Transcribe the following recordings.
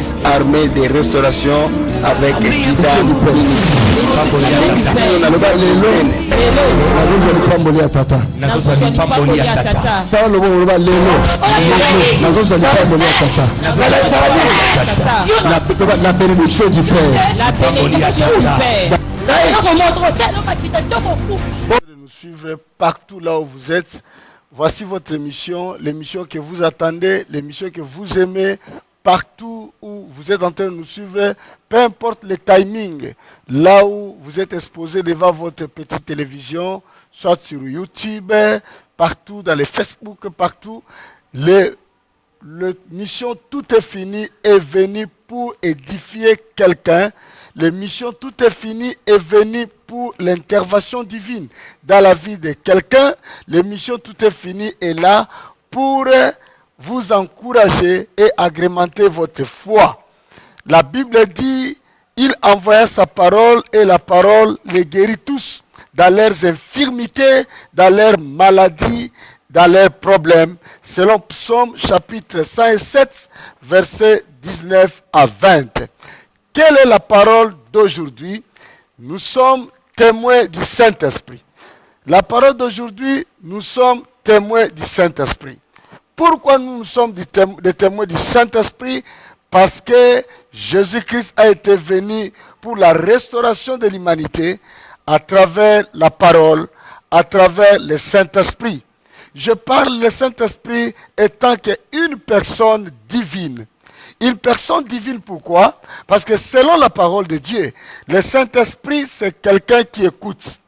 l'église armée de restauration avec Kida Ministry. La bénédiction du Père. La bénédiction du Père. De nous suivre partout là où vous êtes. Voici votre émission, l'émission que vous attendez, l'émission que vous aimez, partout où vous êtes en train de nous suivre, peu importe le timing, là où vous êtes exposé devant votre petite télévision, soit sur YouTube, partout, dans les Facebook, partout, l'émission Tout est fini est venue pour édifier quelqu'un. L'émission Tout est fini est venue pour l'intervention divine dans la vie de quelqu'un. L'émission Tout est fini est là pour vous encourager et agrémenter votre foi. La Bible dit, il envoya sa parole et la parole les guérit tous dans leurs infirmités, dans leurs maladies, dans leurs problèmes. Selon Psaume chapitre 107, versets 19 à 20. Quelle est la parole d'aujourd'hui? Nous sommes témoins du Saint-Esprit. La parole d'aujourd'hui, nous sommes témoins du Saint-Esprit. Pourquoi nous sommes des témoins du Saint-Esprit? Parce que Jésus-Christ a été venu pour la restauration de l'humanité à travers la parole, à travers le Saint-Esprit. Je parle du Saint-Esprit étant qu'une personne divine. Une personne divine, pourquoi? Parce que selon la parole de Dieu, le Saint-Esprit, c'est quelqu'un qui écoute.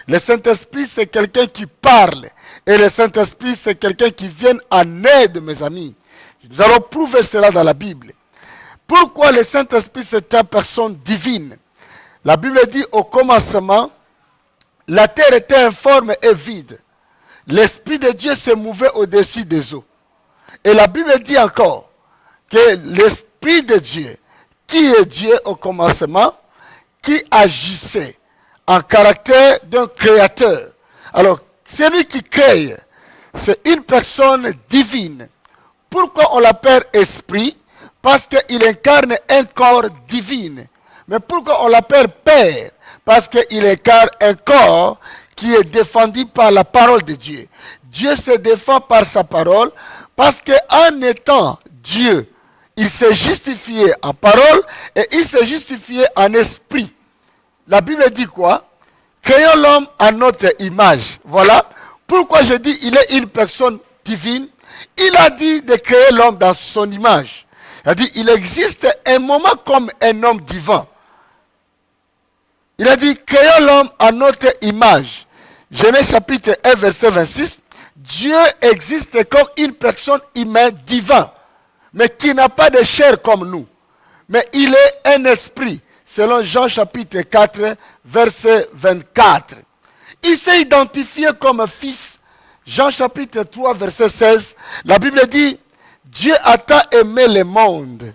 Le Saint-Esprit, c'est quelqu'un qui parle. Et le Saint-Esprit, c'est quelqu'un qui vient en aide, mes amis. Nous allons prouver cela dans la Bible. Pourquoi le Saint-Esprit, c'est une personne divine? La Bible dit, au commencement, la terre était informe et vide. L'Esprit de Dieu se mouvait au-dessus des eaux. Et la Bible dit encore, que l'Esprit de Dieu, qui est Dieu au commencement, qui agissait en caractère d'un créateur. Alors, celui qui crée, c'est une personne divine. Pourquoi on l'appelle Esprit? Parce qu'il incarne un corps divin. Mais pourquoi on l'appelle Père? Parce qu'il incarne un corps qui est défendu par la parole de Dieu. Dieu se défend par sa parole, parce qu'en étant Dieu, il s'est justifié en parole et il s'est justifié en esprit. La Bible dit quoi? Créons l'homme à notre image. Voilà. Pourquoi je dis il est une personne divine? Il a dit de créer l'homme dans son image. Il a dit il existe un moment comme un homme divin. Il a dit créons l'homme à notre image. Genèse chapitre 1 verset 26. Dieu existe comme une personne humaine divine, mais qui n'a pas de chair comme nous. Mais il est un esprit, selon Jean chapitre 4, verset 24. Il s'est identifié comme fils. Jean chapitre 3, verset 16. La Bible dit, Dieu a tant aimé le monde.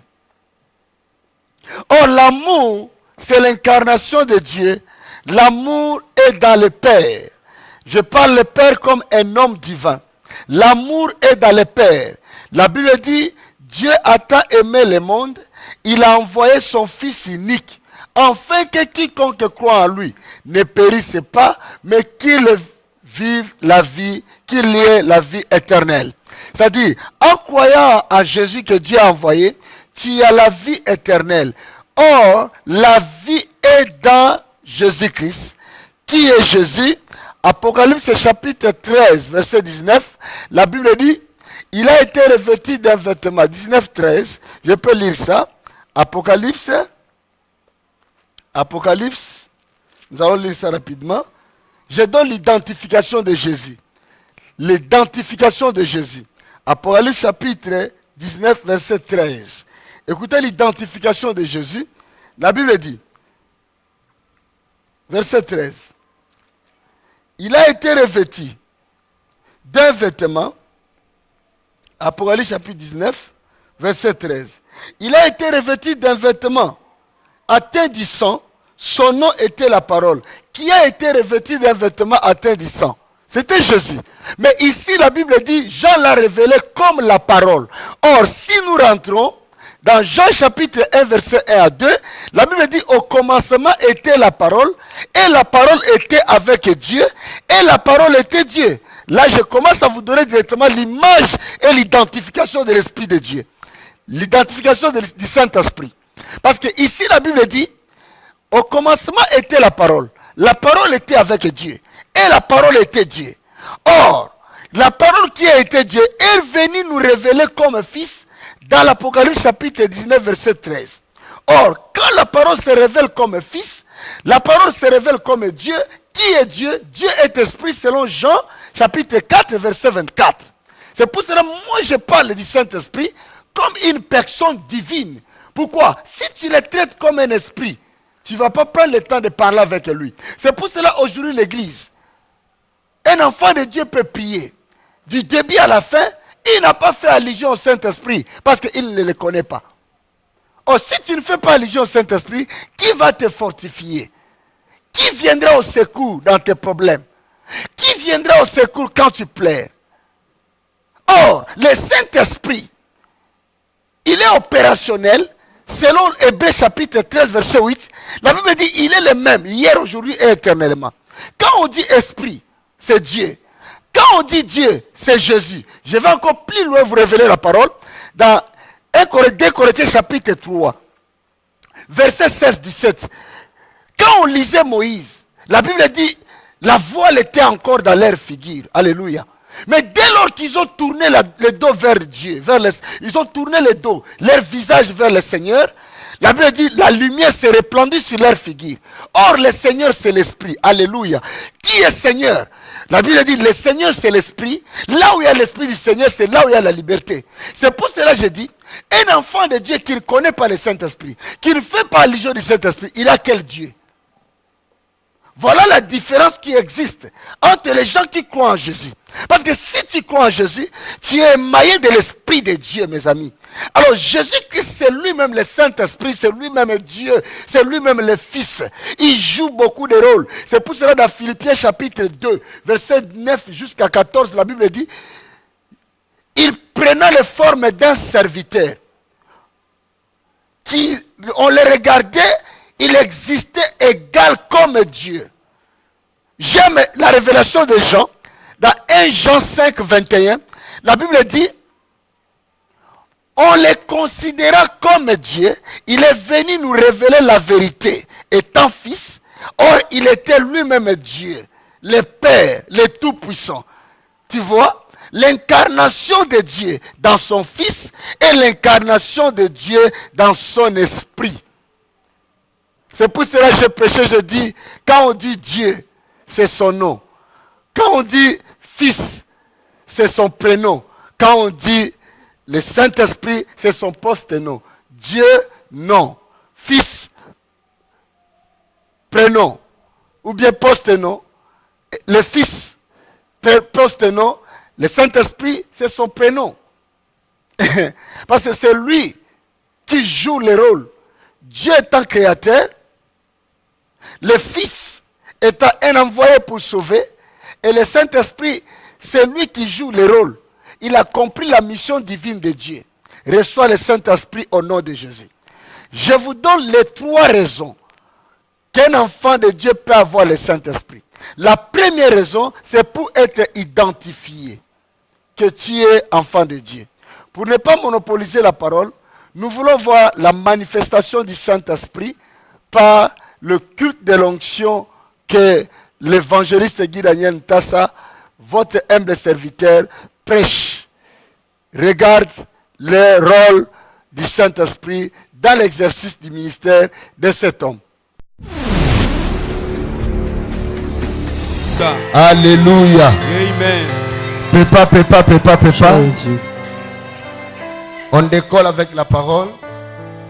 Or, l'amour, c'est l'incarnation de Dieu. L'amour est dans le Père. Je parle le Père comme un homme divin. L'amour est dans le Père. La Bible dit, Dieu a tant aimé le monde, il a envoyé son Fils unique, afin que quiconque croit en lui ne périsse pas, mais qu'il vive la vie, qu'il y ait la vie éternelle. C'est-à-dire, en croyant à Jésus que Dieu a envoyé, tu as la vie éternelle. Or, la vie est dans Jésus-Christ. Qui est Jésus? Apocalypse chapitre 13, verset 19, la Bible dit, il a été revêtu d'un vêtement. 19-13, je peux lire ça. Apocalypse, nous allons lire ça rapidement. Je donne l'identification de Jésus. L'identification de Jésus. Apocalypse chapitre 19, verset 13. Écoutez l'identification de Jésus. La Bible dit, verset 13. Il a été revêtu d'un vêtement, Apocalypse chapitre 19, verset 13. Il a été revêtu d'un vêtement atteint du sang, son nom était la parole. Qui a été revêtu d'un vêtement atteint du sang? C'était Jésus. Mais ici, la Bible dit, Jean l'a révélé comme la parole. Or, si nous rentrons Dans Jean chapitre 1, verset 1 à 2, la Bible dit, au commencement était la parole, et la parole était avec Dieu, et la parole était Dieu. Là, je commence à vous donner directement l'image et l'identification de l'Esprit de Dieu. L'identification du Saint-Esprit. Parce que ici, la Bible dit, au commencement était la parole était avec Dieu, et la parole était Dieu. Or, la parole qui a été Dieu est venue nous révéler comme fils dans l'Apocalypse chapitre 19 verset 13. Or, quand la parole se révèle comme fils, la parole se révèle comme Dieu. Qui est Dieu? Dieu est esprit selon Jean chapitre 4 verset 24. C'est pour cela que moi je parle du Saint-Esprit comme une personne divine. Pourquoi? Si tu le traites comme un esprit, tu ne vas pas prendre le temps de parler avec lui. C'est pour cela aujourd'hui l'église, un enfant de Dieu peut prier. Du début à la fin, il n'a pas fait allusion au Saint-Esprit parce qu'il ne le connaît pas. Or, si tu ne fais pas allusion au Saint-Esprit, qui va te fortifier? Qui viendra au secours dans tes problèmes? Qui viendra au secours quand tu pleures? Or, le Saint-Esprit, il est opérationnel selon Hébreux chapitre 13 verset 8. La Bible dit il est le même hier, aujourd'hui et éternellement. Quand on dit esprit, c'est Dieu. Quand on dit Dieu, c'est Jésus. Je vais encore plus loin vous révéler la parole. Dans 2 Corinthiens chapitre 3, verset 16-17. Quand on lisait Moïse, la Bible dit, la voile était encore dans leur figure. Alléluia. Mais dès lors qu'ils ont tourné le dos vers Dieu, ils ont tourné le dos, leur visage vers le Seigneur, la Bible dit, la lumière s'est répandue sur leur figure. Or, le Seigneur, c'est l'Esprit. Alléluia. Qui est Seigneur? La Bible dit, le Seigneur, c'est l'Esprit. Là où il y a l'Esprit du Seigneur, c'est là où il y a la liberté. C'est pour cela que je dis, un enfant de Dieu qui ne connaît pas le Saint-Esprit, qui ne fait pas allusion du Saint-Esprit, il a quel Dieu? Voilà la différence qui existe entre les gens qui croient en Jésus. Parce que si tu crois en Jésus, tu es émaillé de l'Esprit de Dieu, mes amis. Alors Jésus-Christ, c'est lui-même le Saint-Esprit, c'est lui-même Dieu, c'est lui-même le Fils. Il joue beaucoup de rôles. C'est pour cela dans Philippiens chapitre 2, verset 9 jusqu'à 14, la Bible dit, il prenait les formes d'un serviteur. On le regardait, il existait égal comme Dieu. J'aime la révélation de Jean. Dans 1 Jean 5, 21, la Bible dit, on les considéra comme Dieu. Il est venu nous révéler la vérité. Étant fils, or il était lui-même Dieu, le Père, le Tout-Puissant. Tu vois, l'incarnation de Dieu dans son Fils et l'incarnation de Dieu dans son Esprit. C'est pour cela que je prêchais, je dis, quand on dit Dieu, c'est son nom. Quand on dit Fils, c'est son prénom. Quand on dit le Saint-Esprit, c'est son poste-nom. Dieu, nom. Fils, prénom. Ou bien poste-nom. Le Fils, poste-nom. Le Saint-Esprit, c'est son prénom. Parce que c'est lui qui joue le rôle. Dieu étant créateur, le Fils étant un envoyé pour sauver, et le Saint-Esprit, c'est lui qui joue le rôle. Il a compris la mission divine de Dieu. Reçoit le Saint-Esprit au nom de Jésus. Je vous donne les 3 raisons qu'un enfant de Dieu peut avoir le Saint-Esprit. La première raison, c'est pour être identifié que tu es enfant de Dieu. Pour ne pas monopoliser la parole, nous voulons voir la manifestation du Saint-Esprit par le culte de l'onction que l'évangéliste Guy Daniel Tassa, votre humble serviteur, prêche. Regarde le rôle du Saint-Esprit dans l'exercice du ministère de cet homme. Alléluia. Amen. Pépa. On décolle avec la parole.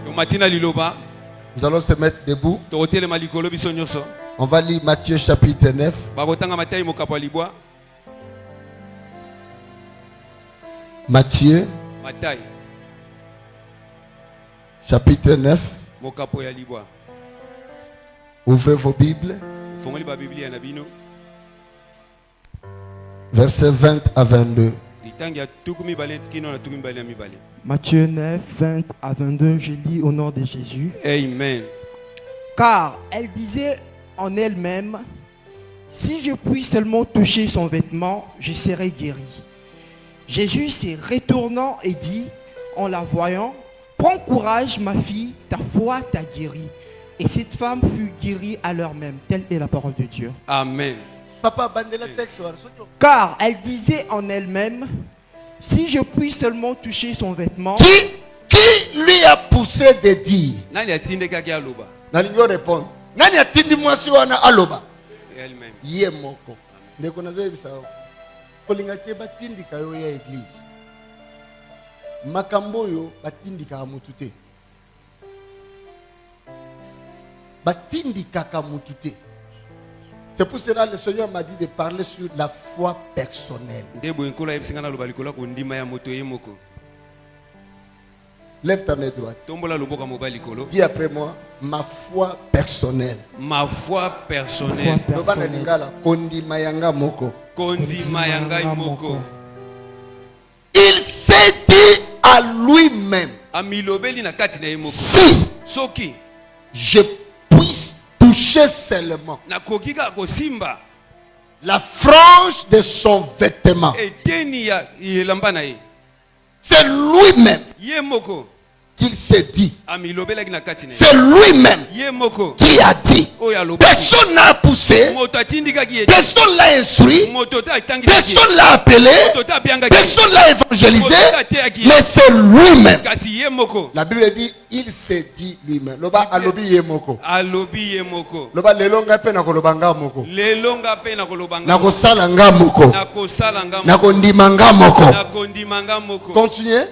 Nous allons se mettre debout. On va lire Matthieu chapitre 9. Matthieu chapitre 9. Ouvrez vos Bibles. Versets 20 à 22. Matthieu 9, 20 à 22, je lis au nom de Jésus. Amen. Car elle disait en elle-même, si je puis seulement toucher son vêtement, je serai guéri. Jésus s'est retournant et dit, en la voyant, prends courage ma fille, ta foi t'a guérie. Et cette femme fut guérie à l'heure même. Telle est la parole de Dieu. Amen. Papa, bandela texte. Car elle disait en elle-même, si je puis seulement toucher son vêtement. Qui lui a poussé de dire? Nalingo répond. Nani atindi mwasi wana aloba? Elle-même. Ye moko. Ndeko nazo bisa. Kolinga ke batindika yo ya église. Makambo yo batindika mutu te. Batindika ka mutu te. C'est pour cela que le Seigneur m'a dit de parler sur la foi personnelle. Lève ta main droite. Dis après moi, ma foi personnelle. Ma foi personnelle. Il s'est dit à lui-même, si je puisse toucher seulement la frange de son vêtement, c'est lui-même qu'il s'est dit. C'est lui-même qui a dit. Personne n'a poussé, personne l'a instruit, personne l'a appelé, personne l'a évangélisé, mais c'est lui-même. La Bible dit, il s'est dit lui-même. Loba alobi yemoko. Loba lelonga pe na kolobanga moko. Na kosala nga moko. Na kondimanga moko. Continuez.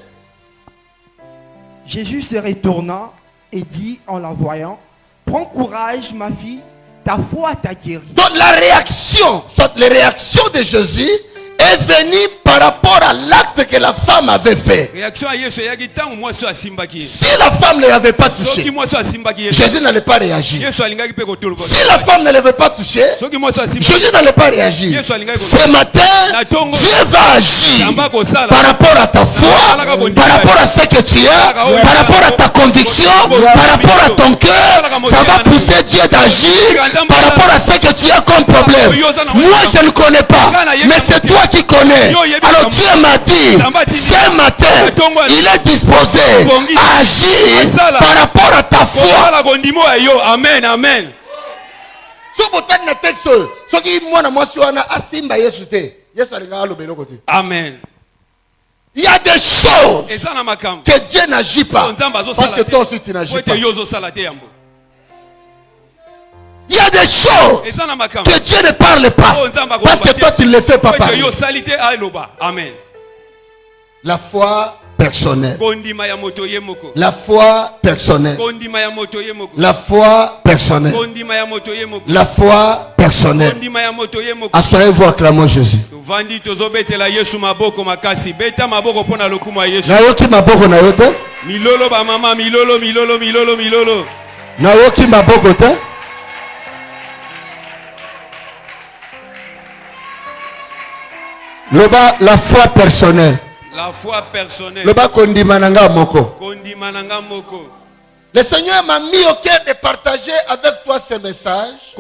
Jésus se retourna et dit en la voyant, prends courage ma fille, ta foi t'a guéri. Donc la réaction, soit les réactions de Jésus est venue par rapport à l'acte que la femme avait fait. Si la femme ne l'avait pas touché, Jésus n'allait pas réagir. Si la femme ne l'avait pas touché, Jésus n'allait pas réagir. Ce matin, Dieu va agir par rapport à ta foi, par rapport à ce que tu as, par rapport à ta conviction, par rapport à ton cœur. Ça va pousser Dieu d'agir par rapport à ce que tu as comme problème. Moi, je ne connais pas, mais c'est toi qui connais. Alors Dieu m'a dit, ce matin, il est disposé à agir par rapport à ta foi. Amen, amen. Amen. Il y a des choses que Dieu n'agit pas parce que toi aussi tu n'agis pas. Il y a des choses que Dieu ne parle pas parce que toi tu ne le fais pas parler. Amen. La foi personnelle. La foi personnelle. La foi personnelle. La foi personnelle. Assoyez-vous, acclamons Jésus. Nayoki maboko na yote. Milolo ba mama, milolo, milolo, milolo, milolo. Nayoki maboko te. Loba la foi personnelle. La foi personnelle. Loba kondimananga moko. Kondimananga moko. Le Seigneur m'a mis au cœur de partager avec toi ce message.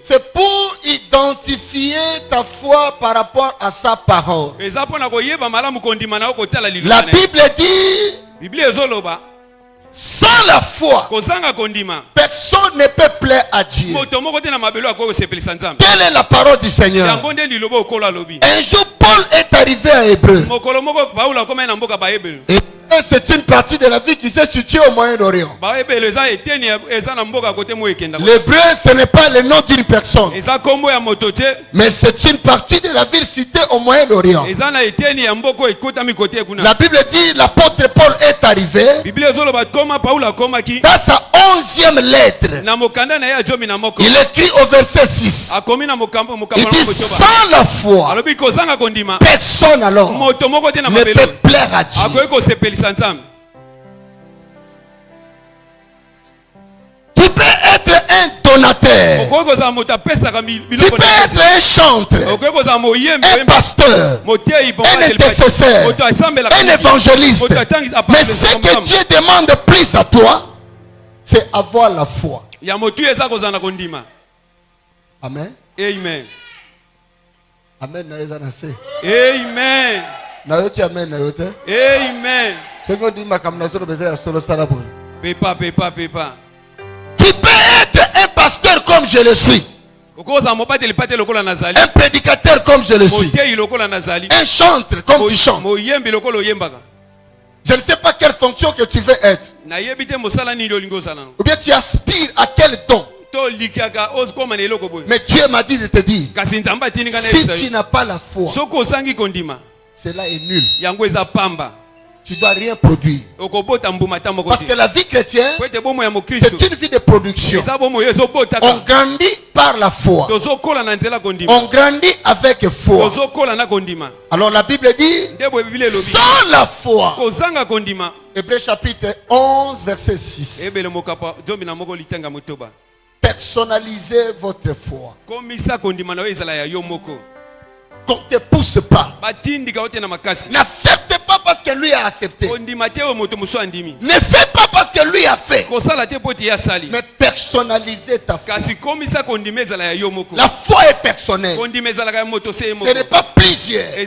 C'est pour identifier ta foi par rapport à sa parole. La Bible dit, sans la foi, personne ne peut plaire à Dieu. Quelle est la parole du Seigneur? Un jour, Paul est arrivé à Hébreu. Et c'est une partie de la vie qui s'est située au Moyen-Orient. L'hébreu, ce n'est pas le nom d'une personne, mais c'est une partie de la ville citée au Moyen-Orient. La Bible dit, l'apôtre Paul est arrivé dans sa 11e lettre. Il écrit au verset 6. Il dit, sans la foi, personne alors ne peut plaire à Dieu. Tu peux être un donateur. Tu peux être un chantre, un pasteur, un intercesseur, un évangéliste. Mais ce que Dieu demande plus à toi, c'est avoir la foi. Amen. Amen. Amen. Amen. Amen. Pépa. Tu peux être un pasteur comme je le suis, un prédicateur comme je le suis, un chanteur comme tu chantes. Je ne sais pas quelle fonction que tu veux être, ou bien tu aspires à quel don. Mais Dieu m'a dit de te dire, si tu n'as pas la foi, cela est nul. Tu ne dois rien produire. Parce que la vie chrétienne, c'est une vie de production. On grandit par la foi. On grandit avec foi. Alors la Bible dit, sans la foi. Hébreux chapitre 11, verset 6. Personnalisez votre foi. Qu'on ne te pousse pas. N'accepte pas parce que lui a accepté. Ne fais pas parce que lui a fait. Mais personnalisez ta foi. La foi est personnelle. Ce n'est pas plusieurs, mais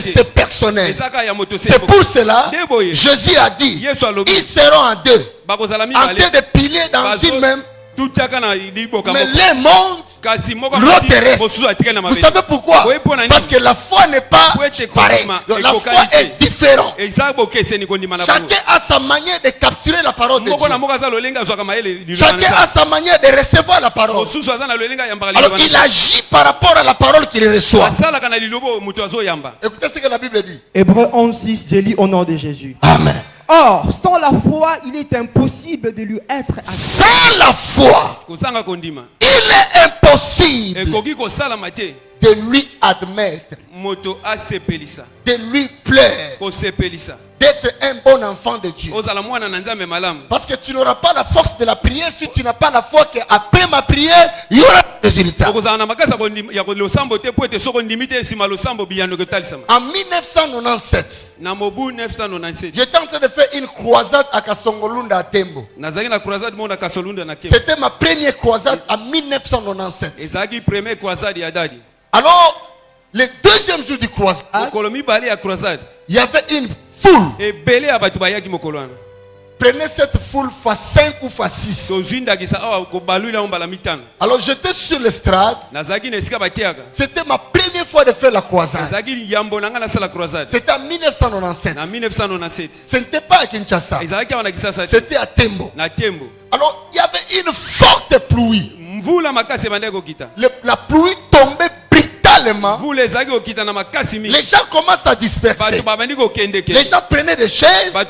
c'est personnel. C'est pour cela Jésus a dit, ils seront en deux, en train de piler dans une même. Mais l'un monte, l'autre reste. Vous savez pourquoi? Parce que la foi n'est pas pareille. La foi est différente. Chacun a sa manière de capturer la parole de Dieu. Chacun a sa manière de recevoir la parole. Alors il agit par rapport à la parole qu'il reçoit. Écoutez ce que la Bible dit. Hébreux 11:6, je lis au nom de Jésus. Amen. Or, sans la foi, il est impossible de lui être agréable. Sans la foi, il est impossible de lui admettre, de lui plaire, d'être un bon enfant de Dieu. Parce que tu n'auras pas la force de la prière si tu n'as pas la foi qu'après ma prière, il y aura des résultats. En 1997, j'étais en train de faire une croisade à Kasongolunda à Tembo. C'était ma première croisade en 1997. Alors, le deuxième jour du croisade, il y avait une foule. Prenez cette foule fois 5 ou fois 6. Alors j'étais sur l'estrade. C'était ma première fois de faire la croisade. C'était en 1997. Ce n'était pas à Kinshasa. C'était à Tembo. Alors il y avait une forte pluie. La pluie tombait brutalement. Les gens commencent à disperser. Les gens prenaient des chaises. Ils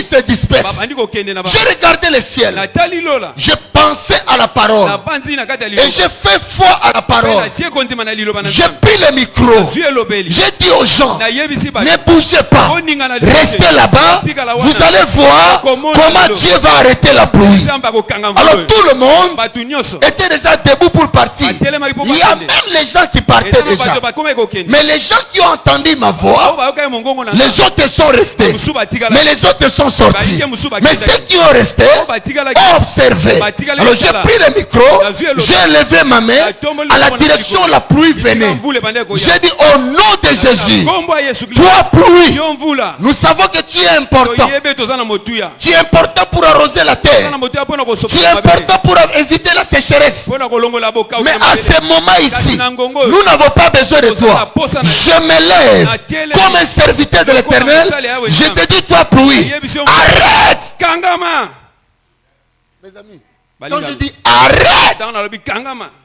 se dispersent. J'ai regardé le ciel. Je pensais à la parole. Et j'ai fait foi à la parole. J'ai pris le micro. J'ai dit aux gens, ne bougez pas. Restez là-bas. Vous allez voir comment Dieu va arrêter la pluie. Alors tout le monde était déjà debout pour partir. Il y a même les gens qui partaient déjà. Mais les gens qui ont entendu ma voix, les autres sont restés. Mais les autres sont sortis. Mais ceux qui ont resté ont observé. Alors j'ai pris le micro, j'ai levé ma main à la direction où la pluie venait. J'ai dit au nom de Jésus, toi pluie, nous savons que tu es important. Tu es important pour arroser la terre. Tu es important pour éviter la sécheresse. Mais à ce moment ici, nous n'avons pas besoin de toi. Je me lève comme un serviteur de l'Éternel. Je te dis, toi pluie, arrête. Mes amis, quand je dis arrête,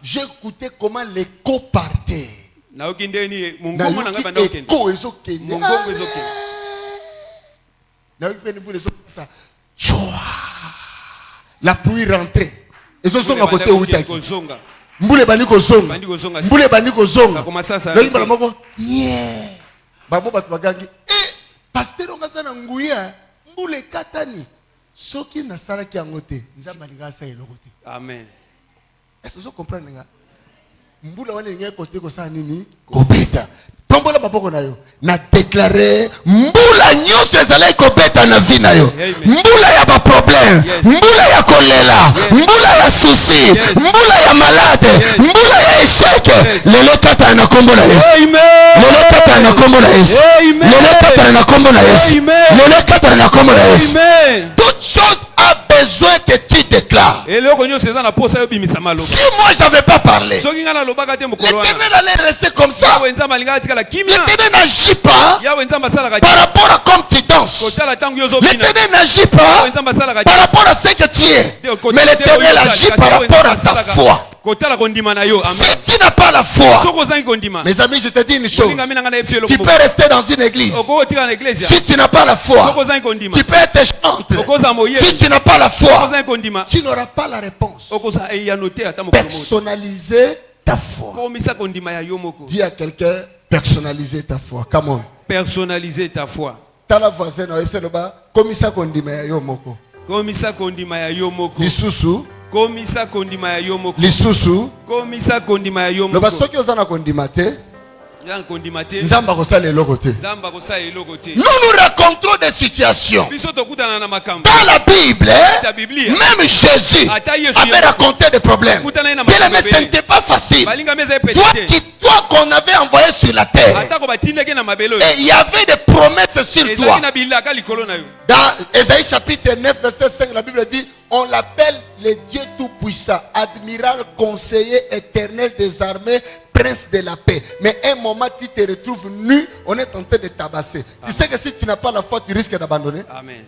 j'ai écouté comment l'écho partait. La pluie rentrait. Et ce sont à côté où il Mboule baniko zonga. Mboule baniko zonga. Loyi bala moko. Yeah. Babo batu bagangi. Pasteur ongasana nguya. Mboule katani. Soki nasala ki angote. Nzamba linga sa eloko te. Amen. Est-ce que vous comprenez? Mbula wane ngeke côté ko sa nini kobeta. Tombola maboko na yo. Na déclarer mbula nyonso ezalaki kobeta na vie na yo. Mbula ya ba problème, mbula ya kolela, mbula ya souci, mbula ya malade, mbula ya échec. Lelo tata na kombo na Yesu. Lelo tata na kombo na Yesu. Lelo tata na kombo na Yesu. Lelo tata na kombo na Yesu. Toute chose a besoin que tu déclares. Si moi j'avais pas parlé, l'Éternel allait rester comme ça. L'Éternel n'agit pas par rapport à comme tu danses. L'Éternel n'agit pas par rapport à ce que tu es. Mais l'Éternel agit par rapport à ta foi. Si tu n'as pas la foi, mes amis, je te dis une chose. Tu peux rester dans une église. Si tu n'as pas la foi, tu peux être chanteur. Si tu n'as pas la foi, tu n'auras pas la réponse. Personnaliser ta foi. Dis à quelqu'un, personnaliser ta foi. Come on. Personnaliser ta foi. Tala voisin, komisa kondima ya yo moko. Komisa kondima ya yo moko. Lisusu. Komisa kondima ya yo moko. Lisusu. Komisa kondima ya yo moko. Loba soki ozana kondima te. Nzamba kosala eloko te. Nzamba kosala eloko te. Nous rencontrons des situations. Dans la Bible, même Jésus avait raconté des problèmes. Mais ce n'était pas facile. Toi qu'on avait envoyé sur la terre, et il y avait des promesses sur toi. Dans Ésaïe chapitre 9 verset 5, la Bible dit: on l'appelle le Dieu tout-puissant, admiral, conseiller éternel des armées, prince de la paix. Mais un moment tu te retrouves nu, on est en train de tabasser. Tu sais que si tu n'as pas la foi, tu risques d'abandonner. Amen.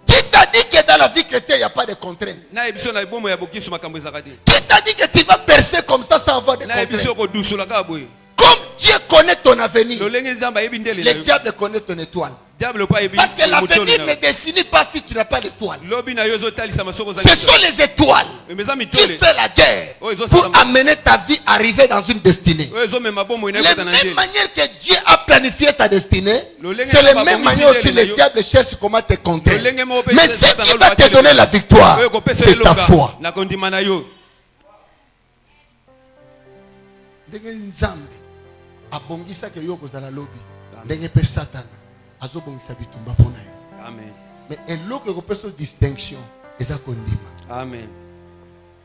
Qui t'a dit que dans la vie chrétienne, il n'y a pas de contraintes? Qui t'a dit que tu vas percer comme ça sans avoir de contraintes? Comme Dieu connaît ton avenir, le diable connaît ton étoile. Parce que l'avenir ne définit pas si tu n'as pas d'étoile. Ce sont les étoiles qui font la guerre pour amener ta vie à arriver dans une destinée. La même manière que Dieu a planifié ta destinée, c'est la même manière aussi le diable cherche comment te contrer. Mais ce qui va te donner la victoire, c'est ta foi. Amen. Mais distinction. Amen.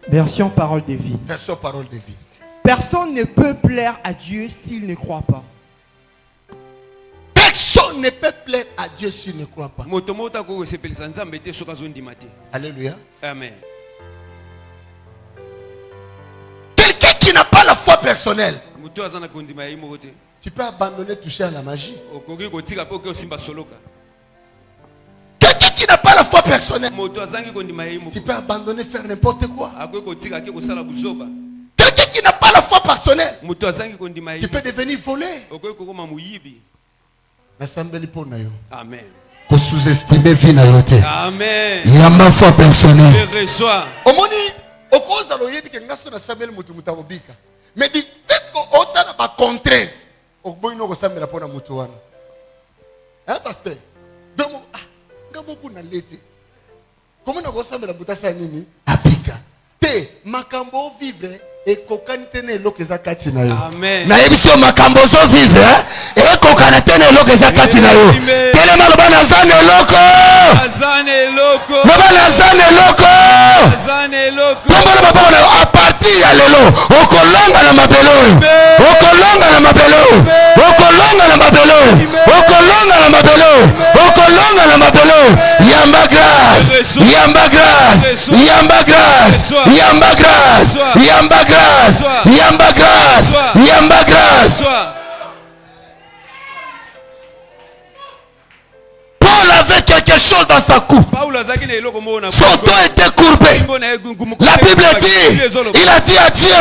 Version parole de vie. Version parole de vie. Personne ne peut plaire à Dieu s'il ne croit pas. Personne ne peut plaire à Dieu s'il ne croit pas. Alléluia. Amen. Quelqu'un qui n'a pas la foi personnelle, tu peux abandonner, toucher à la magie. Quelqu'un qui n'a pas la foi personnelle, tu peux abandonner, faire n'importe quoi. Quelqu'un qui n'a pas la foi personnelle, tu peux devenir volé. Amen. Pour sous-estimer vie na yote. Amen. Il y a ma foi personnelle. Je reçois. Mais du fait qu'on a pas contrainte, on peut nous ressembler la bonne moutoune. Hein, pasteur? Donc, comment on ressemble la moutoune nini? Abika. Te makambo vivre et kokanitene lokeza katina yo. Amen. Na ebiso makambo zo vivre et kokanitene lokeza katina yo. Tele maloba na zane loko. Azane loko. Mabana zane loko. Azane loko. Tombola babona a partir ya lelo. Okolonga na mabelo. Okolonga na mabelo. Okolonga na mabelo. Okolonga na mabelo. Okolonga na mabelo. Yamba grâce. Yamba grâce. Yamba grâce. Yamba grâce. Yamba grâce. Yamba grâce. Yamba grâce. Paul avait quelque chose dans sa coupe. Son dos était courbé. La Bible dit, il a dit à Dieu,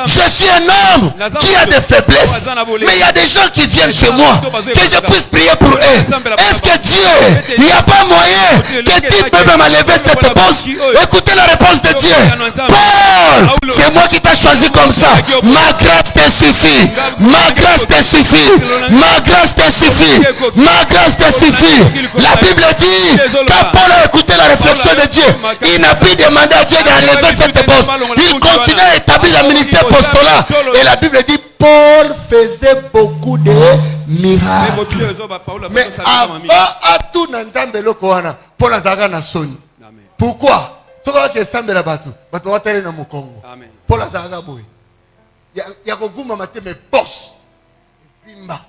je suis un homme qui a des faiblesses. Mais il y a des gens qui viennent chez moi, que je puisse prier pour eux. Est-ce que Dieu, il n'y a pas moyen que tu peux me lever cette poste? Écoutez la réponse de Dieu. Paul, c'est moi qui t'ai choisi comme ça. Ma grâce te suffit. Ma grâce te suffit. Ma grâce te suffit. Ma grâce te suffit. La Bible dit, quand Paul a écouté la réflexion de Dieu. Il n'a plus demandé à Dieu d'enlever cette bosse. Il continue à établir le ministère apostolat. Et la Bible dit Paul faisait beaucoup de miracles. Mais avant à tout Nanzambe Lokoana, Paul Azaga na Soni. Pourquoi? Paul Azaga boy. Yakoguma mate me boss. Bimba.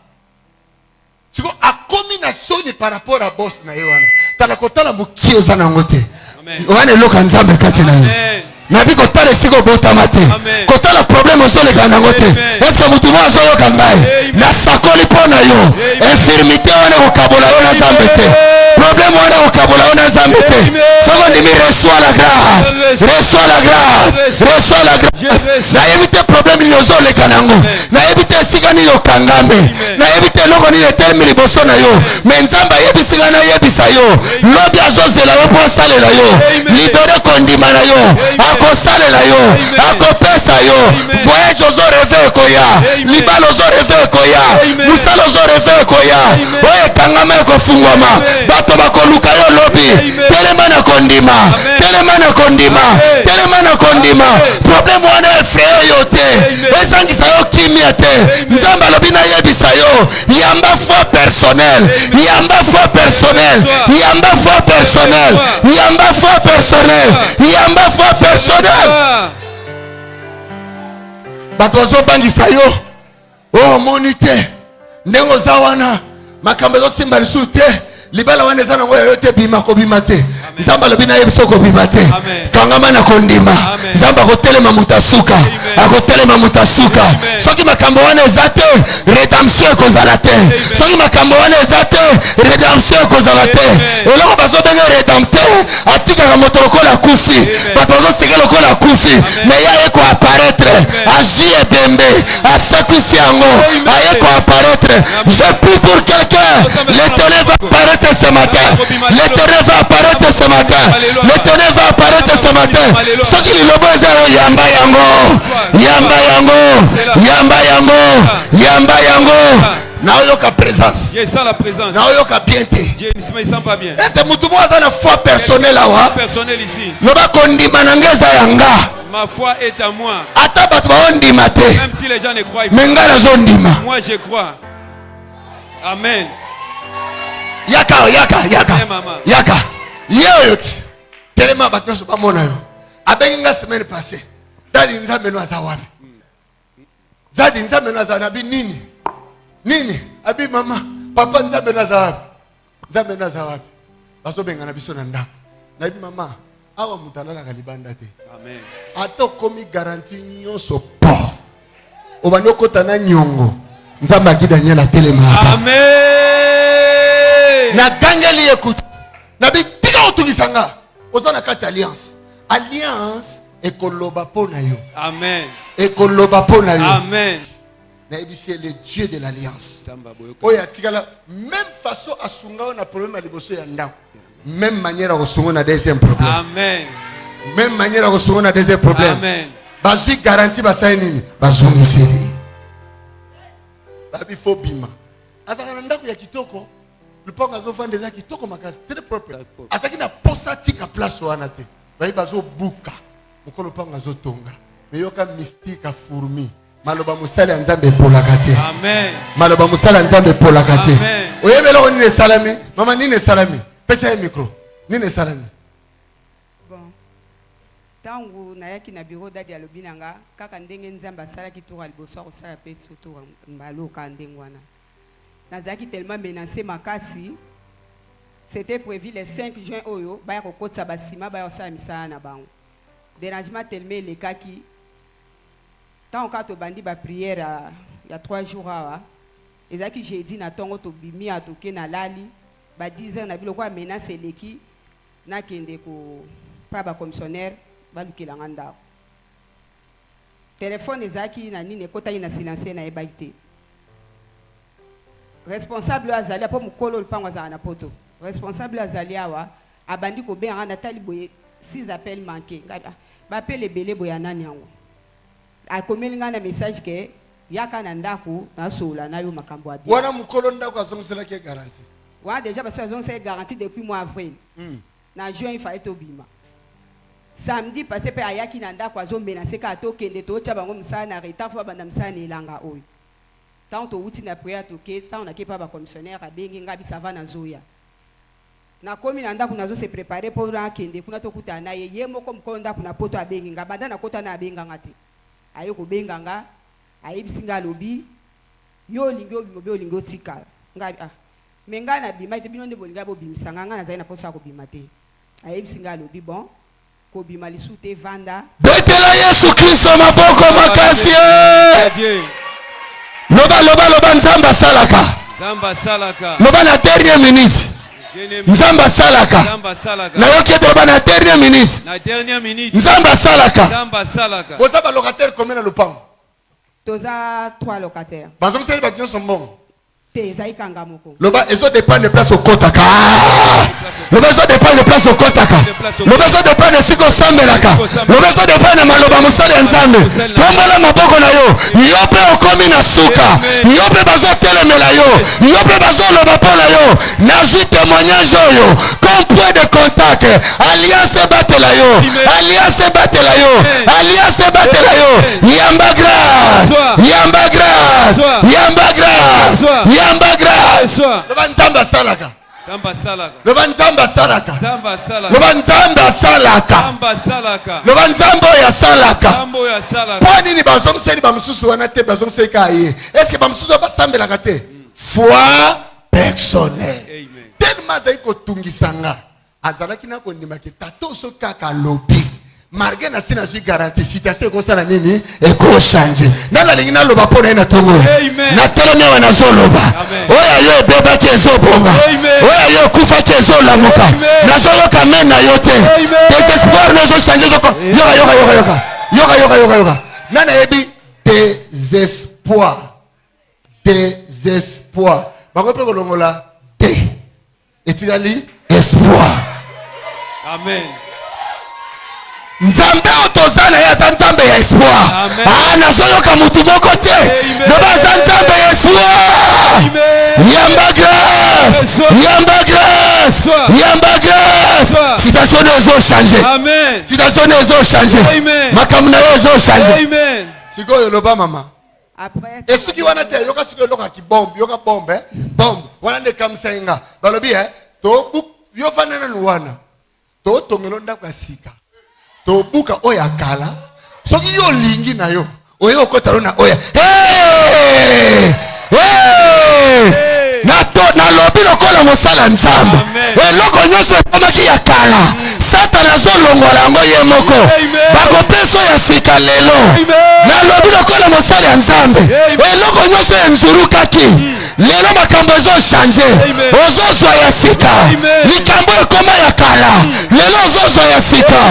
Tu vois, à combination par rapport à boss na yewana. Tanakota la mukio za nangote. Wane loka nzambe kati na yo. Nabi kotale siko bota mate. Kotala problème au sol kana ngote. Est-ce que mutu mwa zo kangai? Na sakoli pona yo. Infirmité wana ukabola yo na zambete. Problème wana ukabola yo na zambete. Soko ndimi reçois la grâce. Reçois la grâce. Reçois la grâce. Na éviter problème ni zo le kanango. Na éviter sika ni yo kangame. Na éviter loko ni etelmi liboso na yo. Mais nzamba yebisika na yebisa yo. Lobi azozela yo po salela yo. Libere kondima na yo. Akosalela yo. Akopesa yo. Voyage ozo reve koya. Libal ozo reve koya. Musala ozo reve koya. Oye kangame kofungwama. Bato bakoluka yo lobi. Telema na kondima. Telema na kondima. Telema na kondima. Problème wana efreye yo te. Ezangisa yo kimia te. Nzamba lobi na yebisa yo. Yamba foi personnel. Yamba foi personnel. Yamba foi personnel. Yamba foi personnel. Yamba foi personnel. Bato zo bangisa yo. Oh monite. Ndengo zawana. Makambe zo simba lisute. Libala wane zana ngoya yote bima ko bimate. Nzamba lobina yebiso ko bimate. Kangama na kondima. Nzamba ko telema mutasuka. Ako telema mutasuka. Soki makambo wane ezate redemption ko zalate. Soki makambo wane ezate redemption ko zalate. Eloko bazo benga redempteur atika ka motoko la kufi. Bato seke loko la kufi. Mais ya ko apparaître. Agi et bembe. Asakusi ango. Aye ko apparaître. Je prie pour quelqu'un. L'Éternel va apparaître ce matin. L'Éternel va apparaître ce matin. L'Éternel va apparaître ce matin. Ce qui est le besoin, yamba yango. Yamba yango. Yamba yango. Yamba yango. Naoyoka présence. Il sent la présence. Naoyoka bienté. Dieu ne se sent pas bien. Est-ce que mutumo a une foi personnelle là? Personnel ici. Loba kondima nangeza yanga. Ma foi est à moi. Ata bato ondima te. Même si les gens ne croient pas. Menga na zondima. Moi je crois. Amen. Yaka. Yaka. Yeyot. Tellement batna so ba mona yo. Abenga semaine passée. Dadi nzambe no azawabi. Dadi nzambe no azanabi nini? Nini? Abi mama, papa nzambe no azawabi. Nzambe no azawabi. Baso benga na biso na ndako. Na bi mama, awa mutalala kalibanda te. Amen. Ato komi garantie nyonso po. Obano kota na nyongo. Nzambe akidanya la telema. Amen. Na gangeli écoute. Na bi tika otugisanga. Ozana kati alliance. Alliance ekoloba pona yo. Amen. Ekoloba pona yo. Amen. Na c'est le Dieu de l'alliance. Oya tikala même façon asunga na problème à liboso ya ndako. Même manière à asunga na deuxième problème. Amen. Même manière à asunga na deuxième problème. Amen. Bazui garantie ba nini? Bazungi seli. Babi fo bima. Azaka na ndako ya kitoko. Le pont azo vendre za kitoko makasi très propre. Azaki na posa tika place wana te. Babi bazo buka. Mokolo pont azo tonga. Mais yoka mystique a fourmi. Maloba musala nzambe polakate. Amen. Maloba musala nzambe polakate. Amen. Oyebela ko nini salami? Mama nini salami? Pesa micro. Nini salami? Bon. Tangu na yaki na bureau dadi alobi nanga kaka ndenge nzambe asala ki tour aliboso ko sala pe surtout mbaloka ndengwana. Nazaki tellement menacé makasi. C'était prévu le 5 juin oyo ba ko kotsa basima ba osala misana na bango. Dérangement tellement le kaki. Tant que tu bandi ba prière il y a 3 jours awa ezaki jeudi na tongo to bimi atoke na lali ba 10 heures na biloko menace leki na kende ko pa ba commissionnaire ba lukela nganda téléphone ezaki na nini ekotaki na silencieux na ebakite responsable azali po mukolo lupango za na poto responsable azali awa abandi ko benga na tali boye 6 appels manqués ba appel belé boya nani yango a komelinga na message ke yaka na ndako na sola na yo makambo abi wana mukolo ndako azongisela ke garantie wa déjà parce que azongisela garantie depuis mois avril na juin il fallait tobima samedi passé pe ayaki na ndako azo menacer ka to kende to tia bango msana na retard fo banda msana elanga oyo tant to uti na prière to ke tant na ke pa ba commissionnaire abengi ngabi sava na zoya na komi na ndako nazo se préparer pour na kende kuna to kuta na ye moko mkonda kuna poto abengi ngabanda na kota na abenga ngati ayo ko benga nga ayibisinga lobi yo lingo bimobe lingo tikala ngabi menga na bima ite bino nde bolinga bo bimisanga nga na zaina posa ko bimate ayibisinga lobi bon ko bimali sute vanda betela Yesu Kristo maboko makasi loba nzamba salaka loba na dernière minute nzamba salaka na yoki ete loba na dernière minute nzamba salaka boza ba locataire combien na lopango toza 3 locataires bazom seli ba nyonso mbongo teza ikanga moko loba ezo dépend de place au kotaka loba ezo dépend de place au kotaka loba ezo dépend de siko sambelaka loba ezo dépend de maloba musala ya nzambe tombola maboko na yo yo pe okomi na suka yo pe bazo telemela yo pe bazo loba mpona yo nazwi témoignage oyo comme point de contact alliance batela yo yamba grâce loba nzamba salaka loba nzamba ya salaka po nini bazongiseli bamosusu wana te bazongiseli ka ye est-ce que bamosusu basambelaka te foi personnelle tellement azali kotungisanga azalaki na kondimaki tato so kaka lobi marge na sina zui garantie situation ekosala nini ekochange nana lingi naloba mpo na ye na tongo na telemi awa nazoloba oyo yo ebebaki ezobonga oyo yo okufaki ezolamuka nazoyoka me na yo te desespoir no ezochange yoka nana yebi désespoir bango mpe kolongola te etikali espoir amen nzambe otozana ya za nzambe ya espoir nazoyoka mutu moko te loba za nzambe ya espoir yamba grâce citation ezochange makambo na yo ezochange sikoyo loba mama esuki wana te yoka sikoyo lokaki bombe yoka bombe wana nde kamisa yenga balobi yo fanana wana totongelo ndako ya sika tobuka oya kala soki yo lingi na yo oyo okotalo na oya nalobi lokola mosala nzambe eloko nyonso ekomaki ya kala satana azolongola yango ye moko bakopeso ya sika lelo nalobi lokola mosala ya nzambe eloko nyonso enzurukaki lelo makambo ezochange ozozwa ya sika likambo ekoma ya kala lelo ozozwa ya sika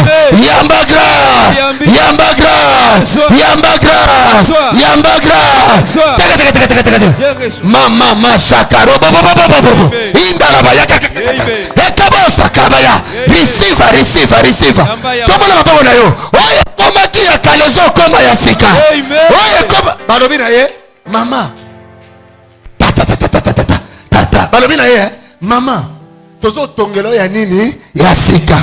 yamba grâce mama shakaro indalaba ekabosa kabaya receive tomona maboko na yo oyo komaki ya kala ezokoma ya sika oyo ekoma balobi na ye mama tata balobi na ye mama tozotongela ya nini ya sika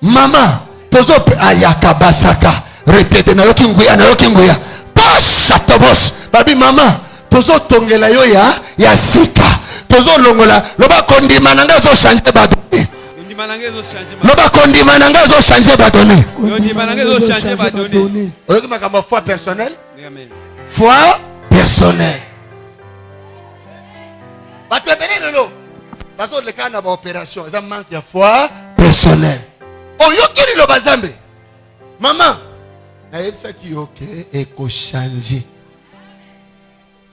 mama tozo ayaka basaka retete na yoki nguya bosha tobos babi mama tozotongela yo ya sika tozolongola loba kondima nanga ezochange badone loba kondima nanga ezochange badone oyoki makambo foi personnelle bato ebele lelo bazoleka na baopération eza manque ya foi personnelle oyoki liloba nzambe mama nayebisaki yo ke ekochange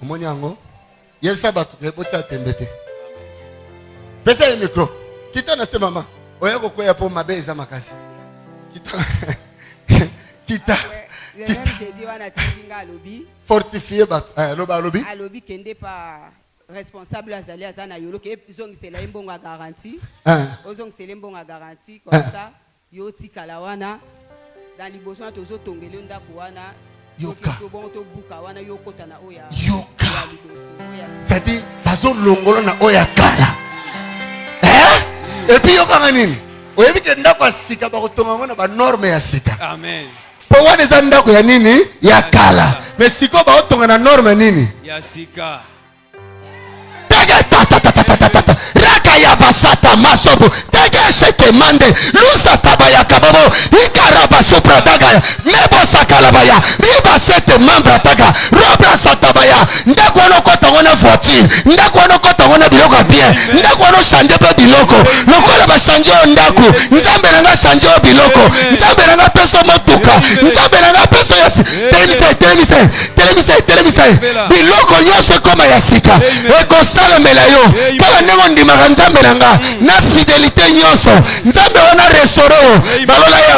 omoni yango yebisa bato botia tembe te pesa ye micro kita na se mama oya kokwea mpo mabe eza makasi kita fortifier bato alobi kende pa responsable azali azana yolo ke zongisela imbongo garantie ozongisela imbongo garantie comme ça yo tikala wana dans liboso na tozo tongele ndako wana yoka c'est-à-dire bazo longola na oya kala et puis yoka nini Oyebi ndako ya sika ba kotonga ngona ba norme ya sika. Amen. Po wana eza ndako ya nini? Ya kala. Mais siko ba kotonga na norme nini? Ya sika. Raka ya basata masobo tege sete mande lusa tabaya kababo ikaraba sopra daga mebo sakala baya riba sete mambra daga robra satabaya ndako no kota ngona voiture ndako no kota ngona biloko bien ndako no chanje pe biloko lokola ba chanje ndako nzambe na chanje biloko nzambe na peso motuka nzambe na peso yasi telemise biloko nyose koma yasika eko salamela yo kala nengo ndimaka nzambe nanga na fidélité nyonso nzambe wana restaurant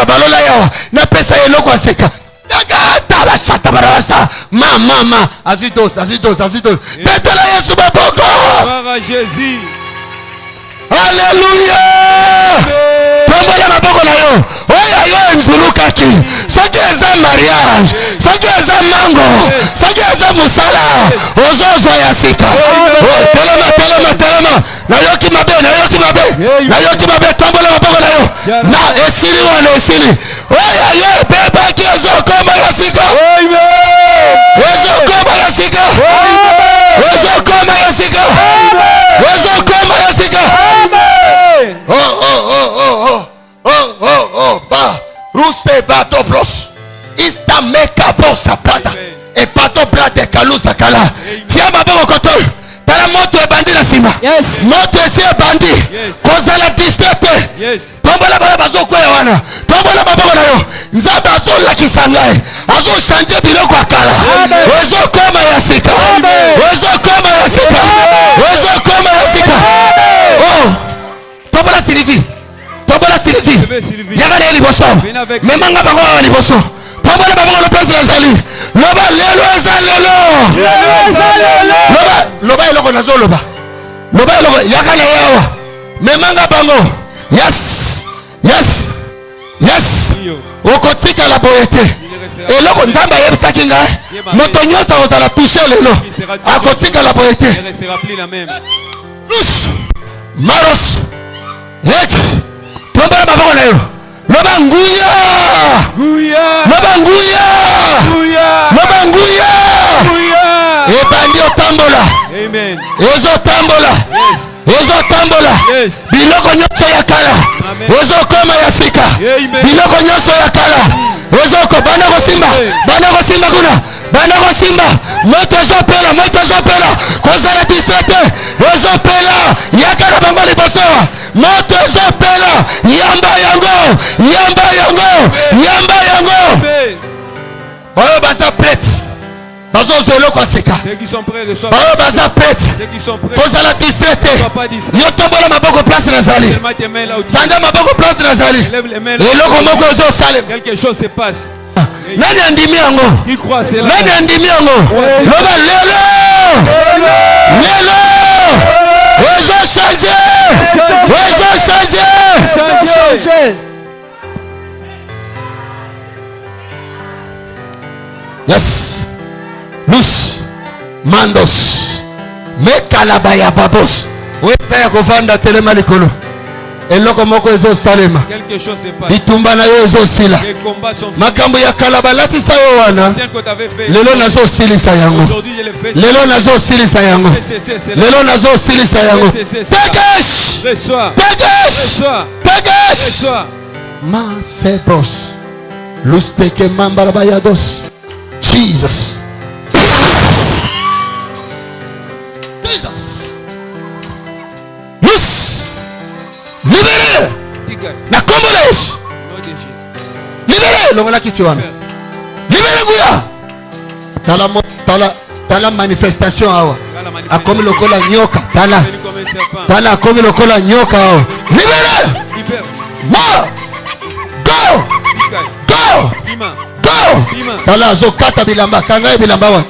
balola yawa na pesa eloko aseka daga la chata barasa mama azidos betela Yesu baboko Gloire à Jésus. Alléluia. Tombola maboko na yo oya yo nzulukaki soki eza mariage soki eza mango soki eza musala ozozwa ya sika telema nayoki mabe tombola maboko na yo na esili wana esili oya yo ebebaki ezokoma ya sika ezokoma ya sika ezokoma ya sika ezokoma ya sika ba ruste bato blos ista meka bosa prata e pato prata kalusa kala tia maboko koto tala moto e bandi na sima moto esi e bandi kozala distrate tombola bala bazokwea wana tombola maboko na yo nzambe azolakisa ngai azoshanje biloko ya kala ezokoma ya sika ezokoma ya sika ezokoma ya sika tombola Sylvie yaga na liboso memanga bango na liboso tombola bango na place na zali loba lelo eza lelo loba eloko nazoloba loba eloko yaga na yawa memanga bango yes okotika la boyete eloko nzambe ayebisaki ngai moto nyonso akozala touche lelo akotika la boyete maros et tombola maboko na yo loba nguya ebandi otambola ezotambola biloko nyonso ya kala ezokoma ya sika biloko nyonso ya kala ezoko bana kosimba kuna bana kosimba moto ezopela kozala distrate ezopela yakala bango liboso moto ezopela yamba yango bayo baza prête bazozwa eloko ya sika bayo baza prête kozala distrate yo tombola maboko place nazali tanda maboko place nazali eloko moko ezosalema nani andimi yango loba lelo ezochange yes lus mandos mekalaba ya babos weta ya kovanda telema likolo eloko moko ezosalema bitumba na yo ezosila makambo ya kala balatisa yo wana lelo nazosilisa yango tegesh masebos lusteke mambarabayados Jesus libéré na kombo la Yesu libéré longola kiti wana libéré nguya tala manifestation awa akomi lokola nyoka tala akomi lokola nyoka awa libéré go tala azokata bilamba kanga bilamba wana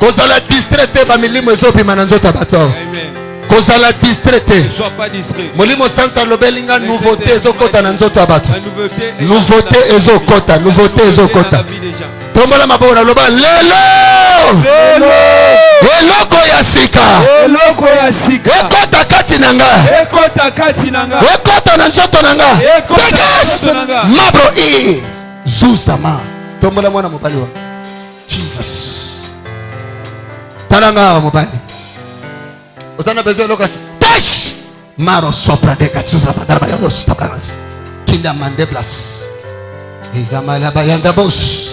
kozala distraite ba milimo ezopima na nzoto bato awa kozala distraite molimo santo lobelinga nouveauté ezokota na nzoto ya bato nouveauté ezokota tombola maboko na loba lelo eloko ya sika ekota kati nanga. Ekota kati nanga. Ekota na njoto nanga. Ekota nanga. Mabro i. Zuzama. Tombola mwana mobali wa. Jesus. Taranga mobali. Osana besoin lokasi. Tash. Maro sopra de katsuza bandara bayo stabragas. Kinda mandeblas. Izamala bayanda boss.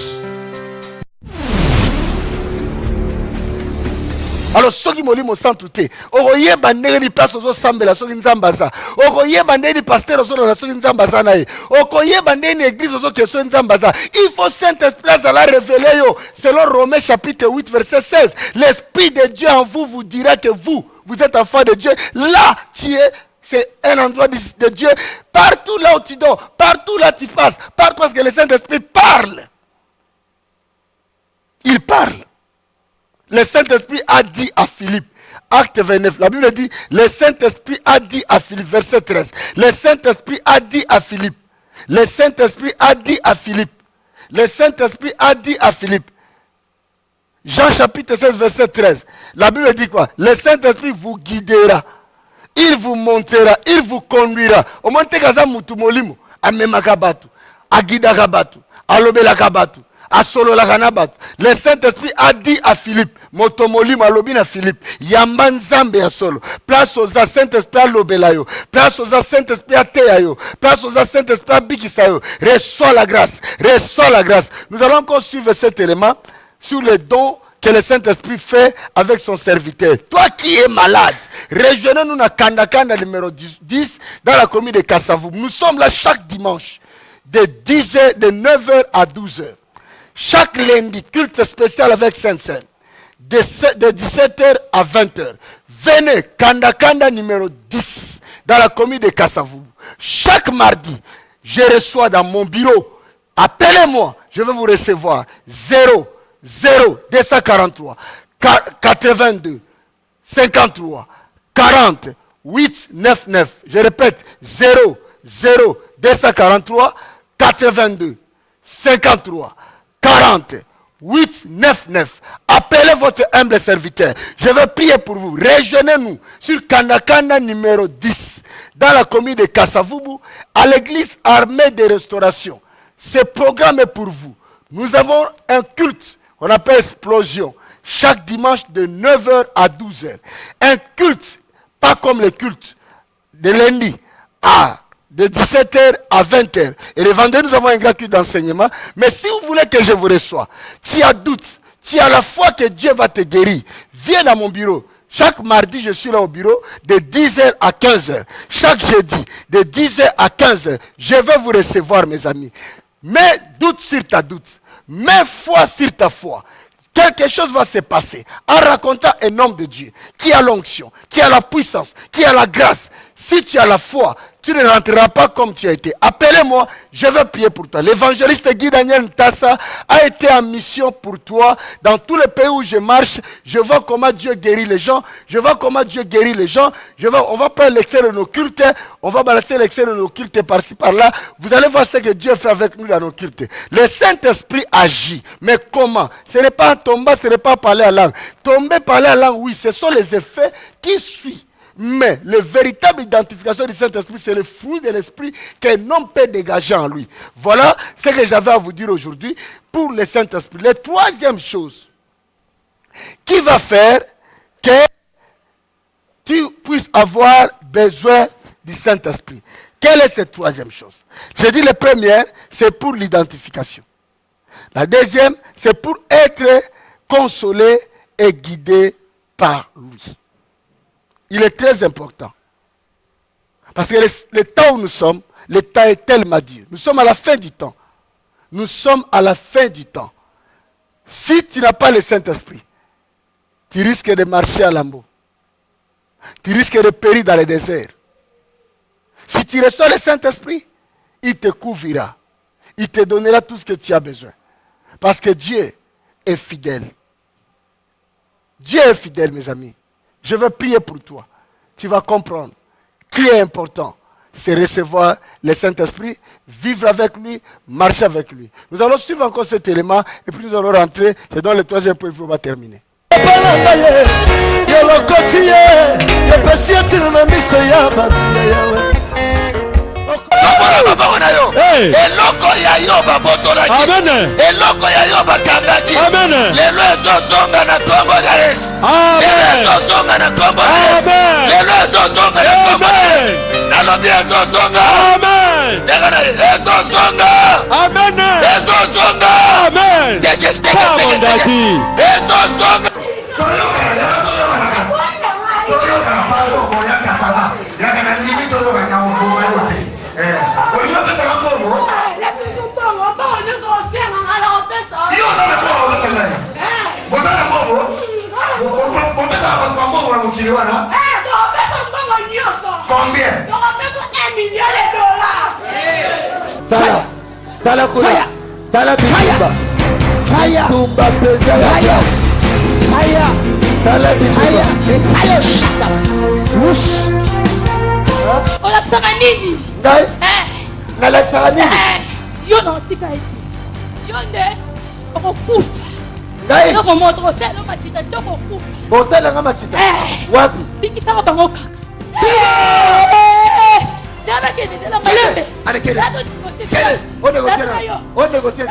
Alors, ceux qui m'ont dit, sans tout est. Oye bandé ni place aux sambela, ceux qui n'zambaza. Oye bandé ni pasteur aux autres, ceux qui n'zambaza nae. Oye bandé ni église aux autres, ceux qui n'zambaza. Il faut Saint-Esprit à la révéler. Selon Romains chapitre 8, verset 16. L'Esprit de Dieu en vous vous dira que vous êtes enfant de Dieu. Là, tu es. C'est un endroit de Dieu. Partout là où tu dors, partout là où tu passes, partout parce que le Saint-Esprit parle. Il parle. Le Saint-Esprit a dit à Philippe, acte 29, la Bible dit, le Saint-Esprit a dit à Philippe, verset 13, le Saint-Esprit a dit à Philippe, le Saint-Esprit a dit à Philippe, le Saint-Esprit a dit à Philippe, Jean chapitre 16, verset 13, la Bible dit quoi? Le Saint-Esprit vous guidera, il vous montrera, il vous conduira. Au moins, Tekaza Mutumolimu, Amemakabatu, Agidagabatu, Alobelakabatu. Le Saint-Esprit a dit à Philippe, Motomoli malobina Philippe, Yambanzambe ya solo, place aux Saint-Esprit à l'obelayo, place aux Saint-Esprit à teyayo, place aux Saint-Esprit à bikisayo, reçois la grâce, reçois la grâce. Nous allons encore suivre cet élément sur les dons que le Saint-Esprit fait avec son serviteur. Toi qui es malade, rejoignez-nous dans Kandakanda numéro 10 dans la commune de Kassavou. Nous sommes là chaque dimanche de 9h à 12h. Chaque lundi, culte spécial avec Saint-Saint, de 17h à 20h. Venez, Kandakanda numéro 10, dans la commune de Kassavou. Chaque mardi, je reçois dans mon bureau, appelez-moi, je vais vous recevoir, 243, 82, 53, 40, 8, 9, 9. Je répète, 243, 82, 53, 40, 8, 9, 9. Appelez votre humble serviteur. Je vais prier pour vous. Rejoignez-nous sur Kandakanda numéro 10, dans la commune de Kassavoubou, à l'église armée de restauration. Ce programme est pour vous. Nous avons un culte, on appelle explosion, chaque dimanche de 9h à 12h. Un culte, pas comme le culte de lundi de 17h à 20h. Et le vendredi, nous avons un grand culte d'enseignement. Mais si vous voulez que je vous reçoive, tu as doute, tu as la foi que Dieu va te guérir, viens à mon bureau. Chaque mardi, je suis là au bureau de 10h à 15h. Chaque jeudi, de 10h à 15h, je vais vous recevoir, mes amis. Mets doute sur ta doute. Mets foi sur ta foi. Quelque chose va se passer en racontant un homme de Dieu qui a l'onction, qui a la puissance, qui a la grâce. Si tu as la foi, tu ne rentreras pas comme tu as été. Appelez-moi, je vais prier pour toi. L'évangéliste Guy Daniel Ntassa a été en mission pour toi. Dans tous les pays où je marche, je vois comment Dieu guérit les gens. Je vois comment Dieu guérit les gens. On va prendre l'extrait de nos cultes. On va balancer l'extrait de nos cultes par-ci, par-là. Vous allez voir ce que Dieu fait avec nous dans nos cultes. Le Saint-Esprit agit. Mais comment? Ce n'est pas un tomba, ce n'est pas parler à langue. Tomber, parler à langue, oui, ce sont les effets qui suivent. Mais la véritable identification du Saint-Esprit, c'est le fruit de l'Esprit qu'un homme peut dégager en lui. Voilà ce que j'avais à vous dire aujourd'hui pour le Saint-Esprit. La troisième chose qui va faire que tu puisses avoir besoin du Saint-Esprit. Quelle est cette troisième chose? J'ai dit la première, c'est pour l'identification. La deuxième, c'est pour être consolé et guidé par lui. Il est très important. Parce que le temps où nous sommes, le temps est tellement dur. Nous sommes à la fin du temps. Nous sommes à la fin du temps. Si tu n'as pas le Saint-Esprit, tu risques de marcher à lambeau. Tu risques de périr dans le désert. Si tu reçois le Saint-Esprit, il te couvrira. Il te donnera tout ce que tu as besoin. Parce que Dieu est fidèle. Dieu est fidèle, mes amis. Je vais prier pour toi. Tu vas comprendre. Qui est important, c'est recevoir le Saint-Esprit, vivre avec lui, marcher avec lui. Nous allons suivre encore cet élément et puis nous allons rentrer. Je donne le troisième point et puis on va terminer. na miso ya batu ya yawe. Eloko ya yo babotolaki. Eloko ya yo bakangaki. Lelo ezozonga na kombo ya Yesu. Lelo ezozonga na kombo ya Yesu. Lelo ezozonga na kombo ya Yesu. Nalobi ezozonga. Tegana ezozonga. Ezozonga. Ezozonga. Combien? $1 million. Tala kula. Tala bitumba. Bitumba pesa ya. Haya. Tala bitumba. Haya shaka. Wus. Ola saka nini? Ngai? Nala saka nini? Yo no tika isi. Yo nde okufa. Ngai? Yo moto kosela matita choko okufa. Kosela nga matita. Wapi? Dikisa ko bango kaka. Dada kene dela malembe. Allez kene. Kene. On négocie là. On négocie.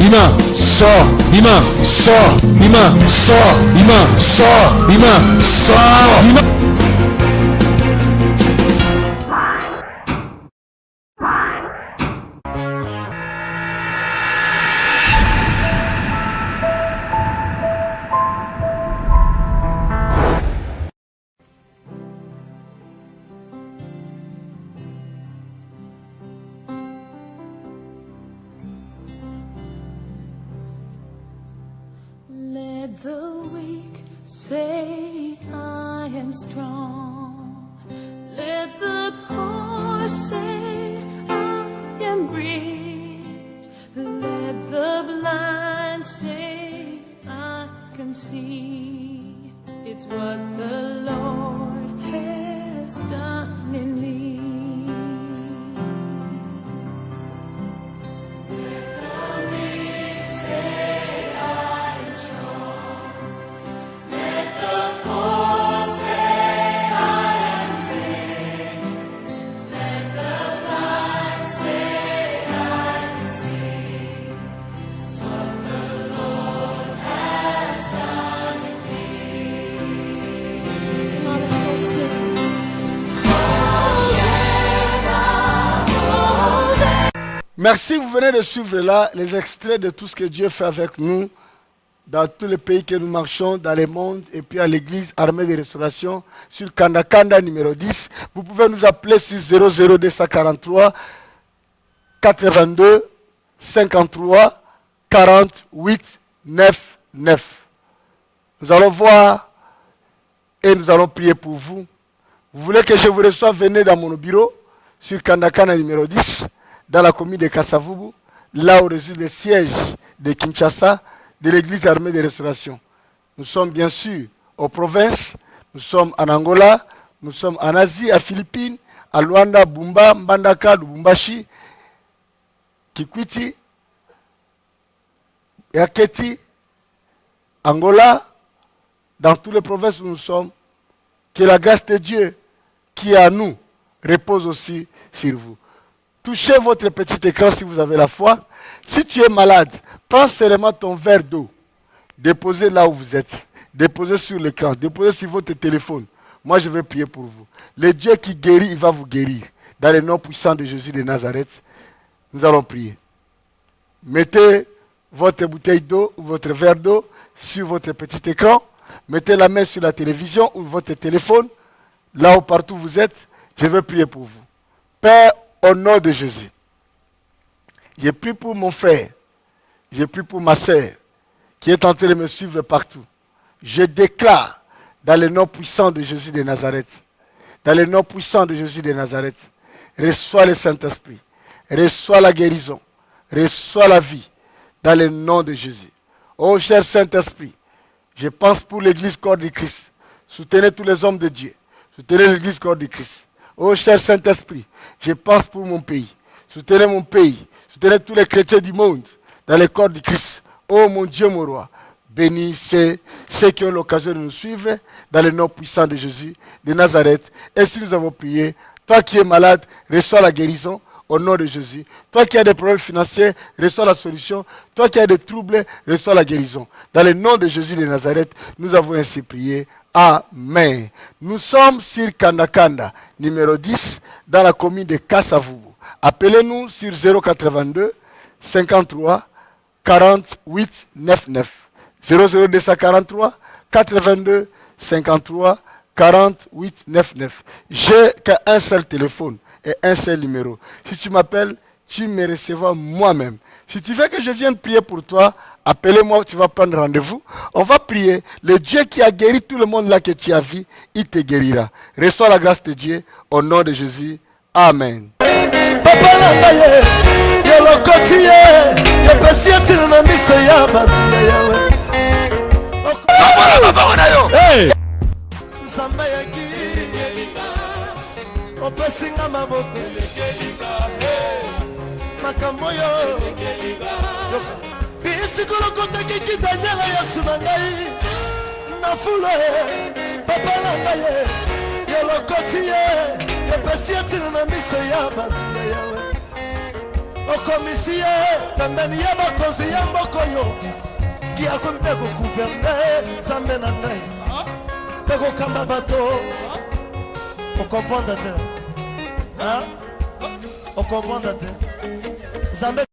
Bima, sors, Bima, sors, Bima, sors, Bima, sors, Bima, sors, Bima. Let the weak say I am strong. Let the poor say I am rich. Let the blind say I can see. It's what the Lord has done in me. Merci, vous venez de suivre là les extraits de tout ce que Dieu fait avec nous dans tous les pays que nous marchons, dans le monde, et puis à l'église Armée de Restauration, sur Kanda numéro 10. Vous pouvez nous appeler sur 00243 82 53 48 99. Nous allons voir et nous allons prier pour vous. Vous voulez que je vous reçoive, venez dans mon bureau sur Kanda numéro 10. Dans la commune de Kasavubu, là où réside le siège de Kinshasa, de l'église Armée de Restauration. Nous sommes bien sûr aux provinces, nous sommes en Angola, nous sommes en Asie, à Philippines, à Luanda, Bumba, Mbandaka, Lubumbashi, Kikwiti, Yaketi, Angola, dans toutes les provinces où nous sommes. Que la grâce de Dieu qui est à nous repose aussi sur vous. Touchez votre petit écran si vous avez la foi. Si tu es malade, prends seulement ton verre d'eau. Déposez là où vous êtes. Déposez sur l'écran. Déposez sur votre téléphone. Moi, je vais prier pour vous. Le Dieu qui guérit, il va vous guérir. Dans le nom puissant de Jésus de Nazareth, nous allons prier. Mettez votre bouteille d'eau ou votre verre d'eau sur votre petit écran. Mettez la main sur la télévision ou votre téléphone. Là où partout vous êtes, je vais prier pour vous. Père, au nom de Jésus, j'ai prié pour mon frère, j'ai prié pour ma sœur qui est en train de me suivre partout. Je déclare dans le nom puissant de Jésus de Nazareth, dans le nom puissant de Jésus de Nazareth, reçois le Saint-Esprit, reçois la guérison, reçois la vie. dans le nom de Jésus. Oh cher Saint-Esprit, je pense pour l'église corps du Christ. Soutenez tous les hommes de Dieu. Soutenez l'église corps du Christ. Oh cher Saint-Esprit, je pense pour mon pays. Soutenez mon pays. Soutenez tous les chrétiens du monde dans le corps du Christ. Oh mon Dieu, mon roi. Bénissez ceux qui ont l'occasion de nous suivre dans le nom puissant de Jésus de Nazareth. Et si nous avons prié, toi qui es malade, reçois la guérison au nom de Jésus. Toi qui as des problèmes financiers, reçois la solution. Toi qui as des troubles, reçois la guérison. Dans le nom de Jésus de Nazareth, nous avons ainsi prié. Amen. Nous sommes sur Kandakanda, numéro 10, dans la commune de Kassavubu. Appelez-nous sur 082 53 48 99. 00243 82 53 48 99. J'ai qu'un seul téléphone et un seul numéro. Si tu m'appelles, tu me recevras moi-même. Si tu veux que je vienne prier pour toi, appelez-moi, tu vas prendre rendez-vous. On va prier. Le Dieu qui a guéri tout le monde là que tu as vu, il te guérira. Reçois la grâce de Dieu au nom de Jésus. Amen. Hey! Opesinga mabote makambo yo bisikolo kotaki kitanyala yesu na ngai na fulo papa na ngai yo lokoti ye epesi etina na miso ya batu ya yawe okomisi ye pembeni ya bakonzi ya mboko yo ki akomi mpe kogouverne zambe na ngai mpe kokamba bato okomprendre te. Hein? On comprend, Zambe.